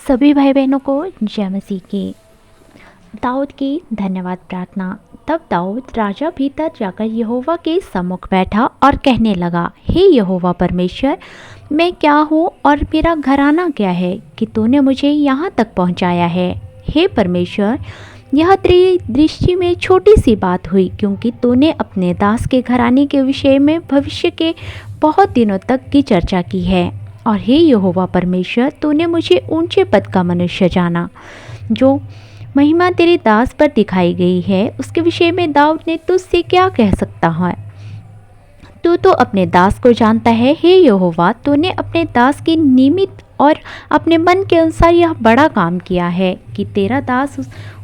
सभी भाई बहनों को जय मसीह की। दाऊद की धन्यवाद प्रार्थना। तब दाऊद राजा भीतर जाकर यहोवा के सम्मुख बैठा और कहने लगा, हे यहोवा परमेश्वर, मैं क्या हूँ और मेरा घराना क्या है कि तूने मुझे यहाँ तक पहुँचाया है। हे परमेश्वर, यह तेरी दृष्टि में छोटी सी बात हुई, क्योंकि तूने अपने दास के घराने के विषय में भविष्य के बहुत दिनों तक की चर्चा की है। और हे यहोवा परमेश्वर, तूने मुझे ऊंचे पद का मनुष्य जाना। जो महिमा तेरे दास पर दिखाई गई है, उसके विषय में दाऊद ने तुझसे क्या कह सकता है। तू तो अपने दास को जानता है। हे यहोवा, तूने अपने दास की निमित्त और अपने मन के अनुसार यह बड़ा काम किया है कि तेरा दास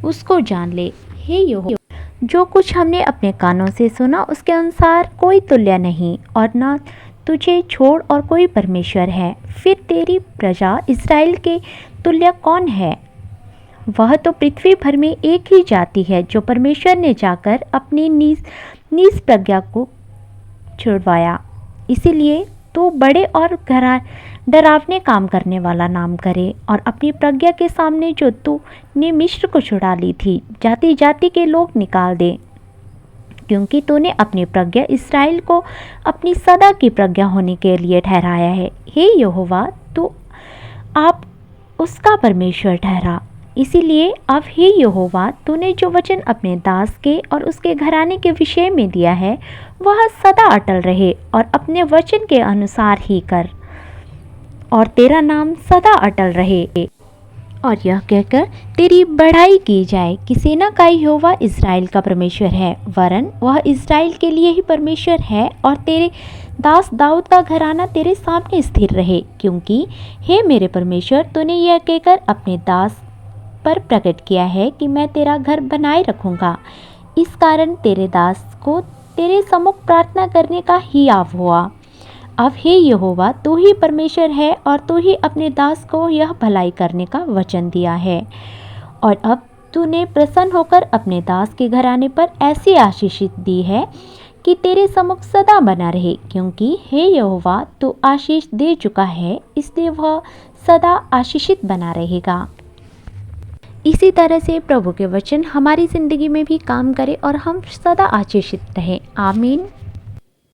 उसको जान ले। हे यहोवा, जो कुछ हमने अपने कानों से सुना उसके अनुसार कोई तुल्य नहीं, और न तुझे छोड़ और कोई परमेश्वर है। फिर तेरी प्रजा इस्राएल के तुल्य कौन है। वह तो पृथ्वी भर में एक ही जाति है जो परमेश्वर ने जाकर अपनी नीच प्रज्ञा को छुड़वाया। इसीलिए तो बड़े और डरावने काम करने वाला नाम करे, और अपनी प्रज्ञा के सामने जो तूने मिस्र को छुड़ा ली थी, जाति जाति के लोग निकाल दे, क्योंकि तूने अपनी प्रज्ञा इस्राएल को अपनी सदा की प्रज्ञा होने के लिए ठहराया है। हे यहोवा, तू आप उसका परमेश्वर ठहरा। इसीलिए अब हे यहोवा, तूने जो वचन अपने दास के और उसके घराने के विषय में दिया है, वह सदा अटल रहे, और अपने वचन के अनुसार ही कर, और तेरा नाम सदा अटल रहे। और यह कहकर तेरी बढ़ाई की जाए कि सेना का यहोवा इस्राएल का परमेश्वर है, वरन वह इस्राएल के लिए ही परमेश्वर है। और तेरे दास दाऊद का घराना तेरे सामने स्थिर रहे, क्योंकि हे मेरे परमेश्वर, तूने यह कहकर अपने दास पर प्रकट किया है कि मैं तेरा घर बनाए रखूँगा। इस कारण तेरे दास को तेरे सम्मुख प्रार्थना करने का हियाव हुआ। अब हे यहोवा, तू ही परमेश्वर है, और तू ही अपने दास को यह भलाई करने का वचन दिया है। और अब तूने प्रसन्न होकर अपने दास के घराने पर ऐसी आशीषित दी है कि तेरे सम्मुख सदा बना रहे, क्योंकि हे यहोवा, तू आशीष दे चुका है, इसलिए वह सदा आशीषित बना रहेगा। इसी तरह से प्रभु के वचन हमारी ज़िंदगी में भी काम करे और हम सदा आशीषित रहें। आमीन।